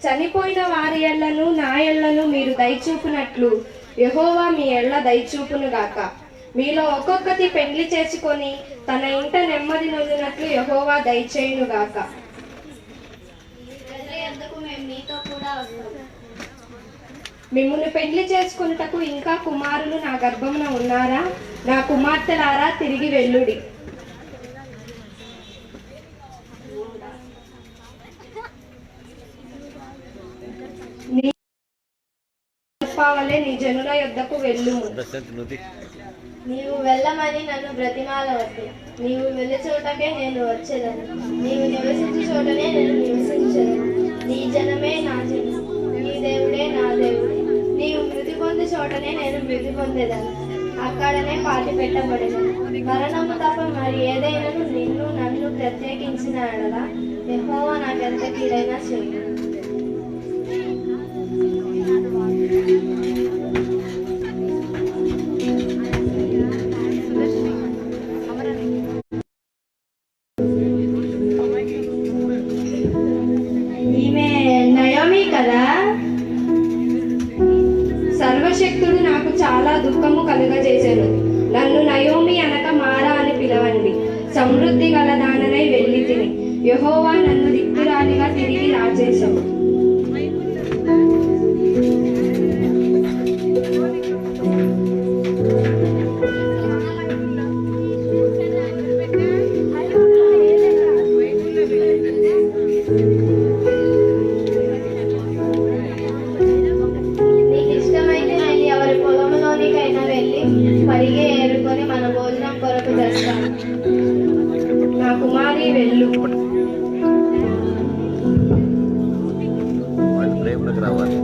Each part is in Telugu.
చనిపోయిన వారి ఎళ్లను నా ఎళ్లను మీరు దయచూపునట్లు యెహోవా మీ ఎళ్ల దయచూపును గాక. మీలో ఒక్కొక్కటి పెండ్లి చేసుకొని తన ఇంట నెమ్మది నొందినట్లు యెహోవా దయచేయును గాక. మిమ్మును పెండ్లి చేసుకొనుటకు ఇంకా కుమారులు నా గర్భమున ఉన్నారా? నా కుమార్తెలారా తిరిగి వెళ్ళుడి. నీ జనుల యొద్దకు వెళ్ళుము. నీవు వెళ్ళమని నన్ను బ్రతిమాలవద్దు. నీవు వెళ్ళే చోటకే నేను వచ్చేదను, నీవు నివసించే చోటనే నేను నివసించను. నీ జనమే నా జనం, నీ దేవుడే నా దేవుడు. నీవు మృతి పొందే చోటనే నేను మృతి పొందేదను, అక్కడనే పాతి పెట్టబడేదను. మరణము తప్ప మరి ఏదైనా నిన్ను నన్ను ప్రత్యేకించిన ఎడల యెహోవా నాకెంత కీడైనా చేయను. సర్వశక్తుడు నాకు చాలా దుఃఖము కలుగజేశాను. నన్ను నయోమి అనక మారా అని పిలవండి. సమృద్ధి గల దాననై వెళ్ళి తిని యెహోవా నన్ను రిక్తురాలిగా తిరిగి రాజేశావు. పరిగే ఏరుకొని మన భోజనం కొరకు తెస్తాను. నా కుమారి వెళ్ళు. రావాలి.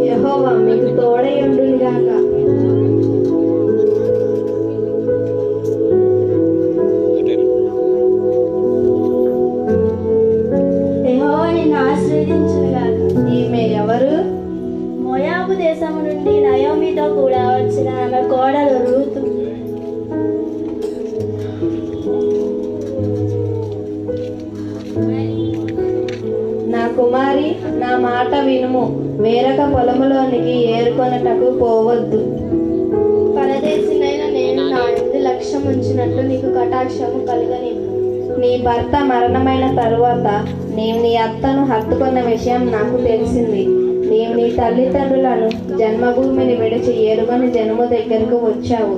యెహోవా మీకు తోడయుండును గాక. యెహోవా నిన్ను ఆశీర్వదించును గాక. ఈమె ఎవరు? మోయాబు దేశము నుండి నయోమితో కూడా వచ్చిన ఆమె కోడలు రూతు. నా కుమారి, నా మాట వినుము. వేరొక పొలములోనికి ఏరుకొనుటకు పోవద్దు. పరదేశినైన నేను నా యందు లక్ష్యం ఉంచినట్లు నీకు కటాక్షము కలుగనివ్వు. నీ భర్త మరణమైన తరువాత నీవు నీ అత్తను హత్తుకున్న విషయం నాకు తెలిసింది. నీవు నీ తల్లిదండ్రులను జన్మభూమిని విడిచి ఎరుగని జన్మ దగ్గరకు వచ్చావు.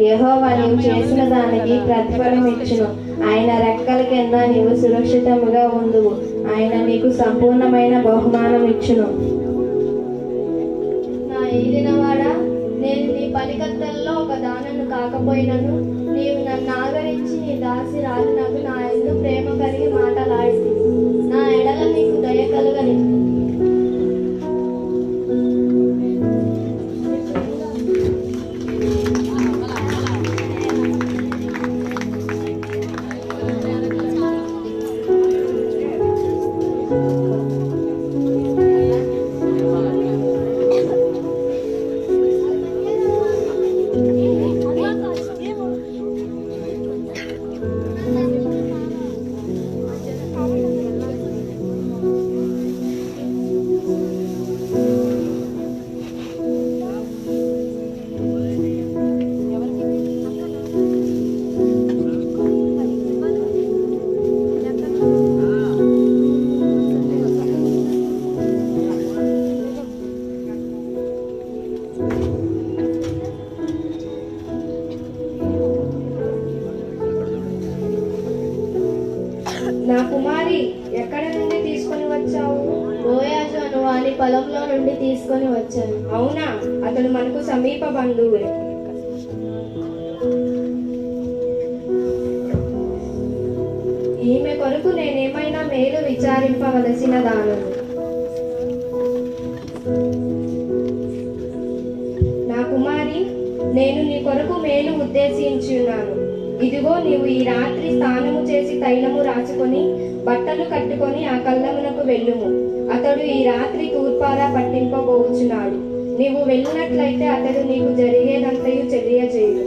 యెహోవా నీవు చేసిన దానికి ప్రతిఫలం ఇచ్చును. ఆయన రెక్కల కింద నీవు సురక్షితముగా ఉండువు. ఆయన నీకు సంపూర్ణమైన బహుమానం ఇచ్చును. నా ఏలినవాడా, నేను నీ పనికత్తెల్లో ఒక దానను కాకపోయినను నీవు నన్ను ఆదరించి నీ దాసి రాజునకు నా యందు ప్రేమ కలిగి మాటలాడి నా ఎడల నీకు దయ కలుగని. తీసుకొని వచ్చాను. అవునా? అతడు మనకు సమీప బంధువే. ఈమె కొరకు నేనేమైనా మేలు విచారింపవలసిన దాను. నా కుమారి, నేను నీ కొరకు మేలు ఉద్దేశించున్నాను. ఇదిగో, నీవు ఈ రాత్రి స్నానము చేసి తైలము రాచుకొని బట్టలు కట్టుకొని ఆ కళ్ళమునకు వెళ్ళుము. అతడు ఈ రాత్రి తూర్పారా పట్టింపబోచున్నాడు. నీవు వెళ్ళినట్లయితే అతడు నీకు జరిగేదంతయు తెలియజేయును.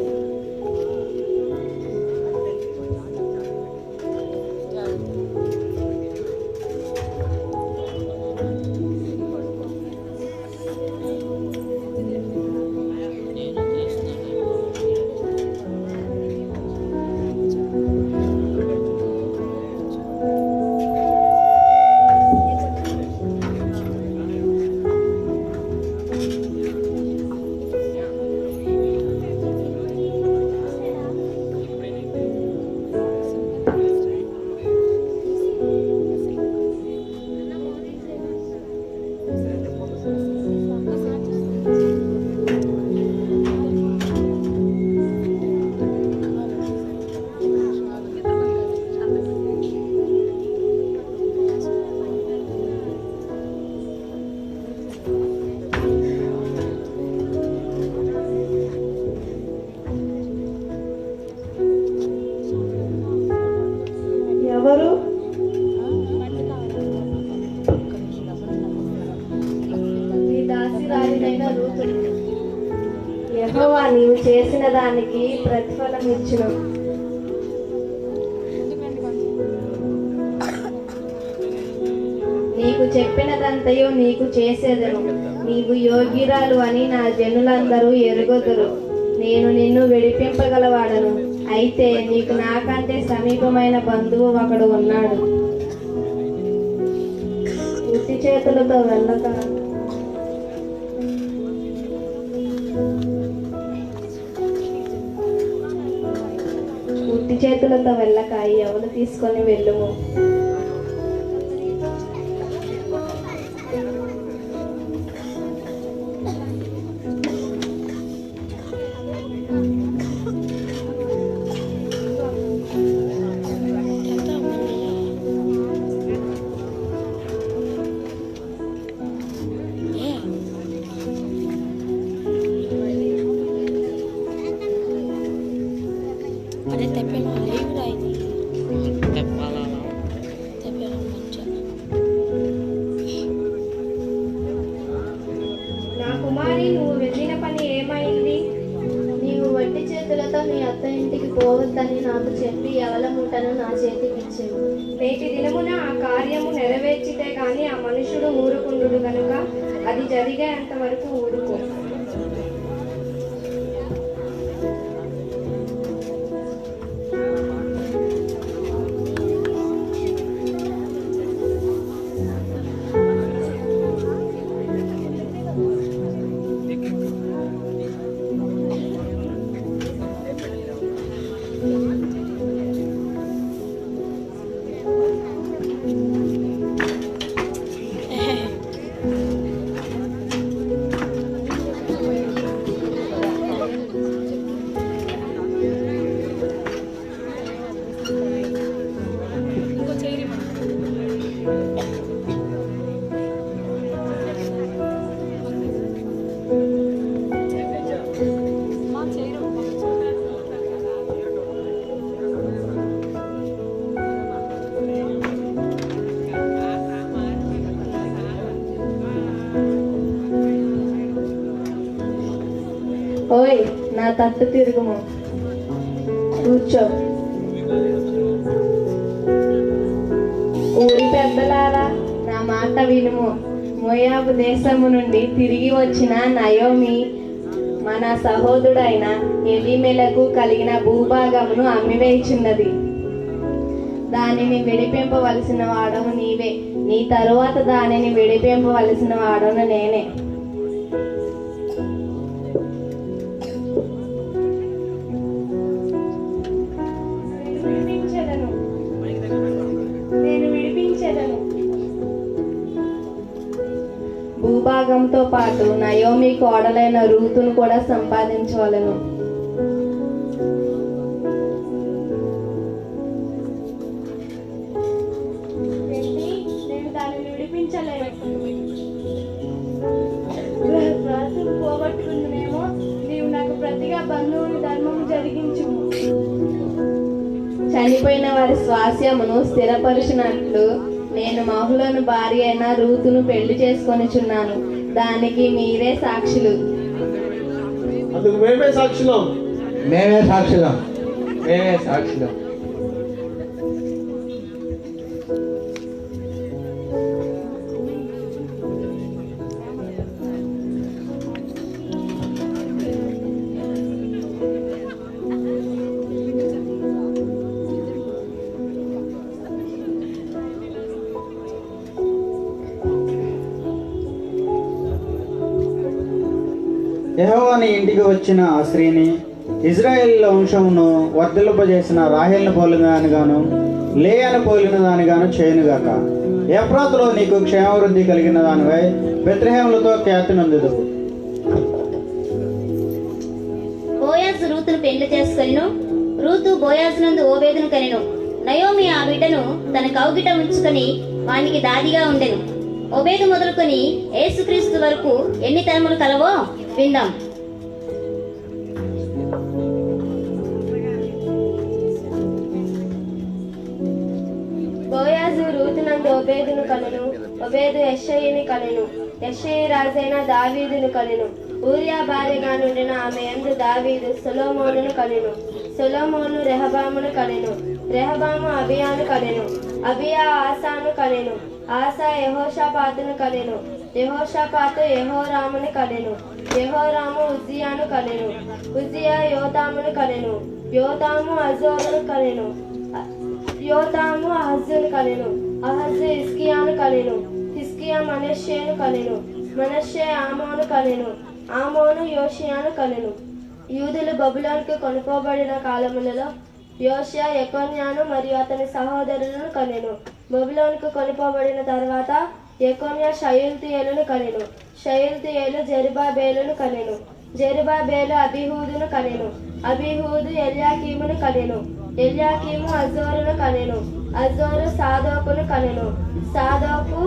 ఎవరు? నీ దాసిరాలినైన రూతు. యెహోవా నీవు చేసిన దానికి ప్రతిఫలం ఇచ్చును. నీకు చెప్పినదంతయు నీకు చేసేదను. నీవు యోగ్యురాలు అని నా జనులందరూ ఎరుగుదురు. నేను నిన్ను విడిపింపగలవాడను. అయితే నీకు నాకంటే సమీపమైన బంధువు ఒకడు ఉన్నాడు. ఉట్టి చేతులతో వెళ్ళక. ఉట్టి చేతులతో వెళ్ళక ఎవరు తీసుకొని వెళ్ళుము. నా కుమారి, నువ్వు వెళ్ళిన పని ఏమైంది? నీవు వట్టి చేతులతో నీ అత్త ఇంటికి పోవద్దని నాకు చెప్పి ఎవల మూటను నా చేతికి ఇచ్చేవు. నేటి దినమున ఆ కార్యము నెరవేర్చితే గాని ఆ మనుషుడు ఊరుకుండు గనుక అది జరిగేంత వరకు ఊరుకో. ఓయ్, నా తట్టు తిరుగుము. కూర్చో. ఊరి పెద్దలారా, నా మాట వినుము. మోయాబు దేశము నుండి తిరిగి వచ్చిన నయోమి మన సహోదరుడైన ఎలీమెలకు కలిగిన భూభాగమును అమ్మివేయుచున్నది. దానిని విడిపింపవలసిన వాడవు నీవే. నీ తరువాత దానిని విడిపింపవలసిన వాడను నేనే. భూభాగంతో పాటు నయోమి కోడలైన రూతును కూడా సంపాదించవలెను. నేను దానిని విడిపించలేను. భర్తను పోగొట్టుకుందునేమో, నీవు నాకు ప్రతిగా బంధువుని ధర్మము జరిగించు. చనిపోయిన వారి స్వాస్యమును స్థిరపరుచినట్లు నేను మహులను భార్య అయిన రూతును పెళ్లి చేసుకొనిచున్నాను. దానికి మీరే సాక్షులు. అందుకు మేమే సాక్షులం. మేమే సాక్షులం. మేమే సాక్షులం. యెహోవా నీ ఇంటికి వచ్చిన ఆ స్త్రీని ఇజ్రాయేల్ వంశమును వర్ధిల్లింపజేసిన రాహేల్ను పోలిన దానిగాను లేయాను పోలిన దానిగాను చేయనుగాక. ఎఫ్రాతులో నీకు క్షేమవృద్ధి కలిగిన దానివై బెత్లెహేములతో ఖ్యాతి నొందుదువు. బోయాజు రూతును పెళ్లి చేసుకొనెను. రూతు బోయాజునందు ఓబేదును కనెను. నయోమి ఆ బిడ్డను తన కౌగిట ఉంచుకొని వానికి దాదిగా ఉండెను. ఓబేదు మొదలుకొని యేసుక్రీస్తు వరకు ఎన్ని తరములు కలవో విందాం. బోయాజు రూతునందు ఓబేదును కనెను. ఓబేదు యెషయిని కనెను. యెషయి రాజైన దావీదును కనెను. ఊరియా భార్యగా నుండిన ఆమె యందు దావీదు సొలొమోనును కనెను. సొలొమోను రెహబామును కనెను. రెహబాము అబియాను కనెను. అబియా ఆసాను కనెను. ఆసా యెహోషాపాతును కనెను. యెహోషాపాతు యెహోరామును కనెను. యెహోరాము ఉజ్జియాను కనెను. ఉజ్జియా యోతామును కనెను. యోతాము అజోరును కనెను. యోతాము అహజ్జును కనెను. అహజ్జు హిజ్కియాను కనెను. హిజ్కియా మనష్షేను కనెను. మనష్షే ఆమోను కనెను. ఆమోను యోషియాను కనెను. యూదులు బబులోనుకు కొనుకోబడిన కాలములలో యోషియా యెకొన్యాను మరియు అతని సహోదరులను కనెను. బబులోనుకు కొనుకోబడిన తర్వాత యెకొన్యా షయల్తీయేలును కనెను. షయల్తీయేలు జెరుబాబేలును కనెను. జెరుబాబేలు అబీహూదును కనెను. అబీహూదు ఎల్యాకీమును కనెను. ఎల్యాకీము అజోరును కనెను. అజోరు సాదోకును కనెను. సాదోకు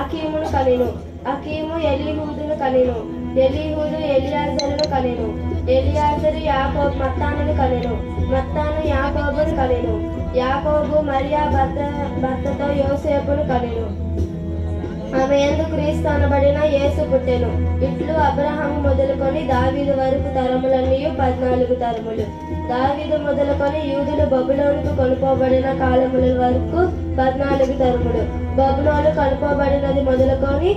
అకీమును కనెను. అకీము ఎలీహూదును కనెను. ఎలీహూదు ఎలియాజరును కనెను. ఎలియాజరు మత్తానును కనెను. మత్తాను యాకోబును కనెను. యాకోబు మరియా భర్తతో యోసేపును కనెను. ఆమె యందు క్రీస్తు అనబడిన యేసు పుట్టెను. ఇట్లు అబ్రహాము మొదలుకొని దావీదు వరకు తరములన్నీ 14 తరములు. దావీదు మొదలుకొని యూదులు బబులోనుకు కొనుకోబడిన కాలముల వరకు 14 తరములు. బబులోను కొనుకోబడినది మొదలుకొని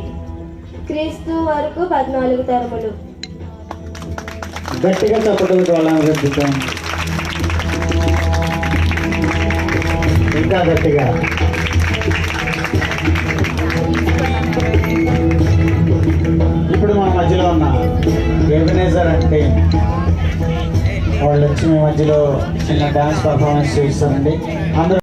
క్రీస్తు వరకు 14 తరములు. గట్టిగా చప్పట్లతో అభివృద్ధితం. ఇంకా గట్టిగా. ఇప్పుడు మా మధ్యలో ఉన్న ఎబెనేజర్ అంటే వాళ్ళు వచ్చి మీ మధ్యలో చిన్న డాన్స్ పర్ఫార్మెన్స్ చేస్తారండి. అందరూ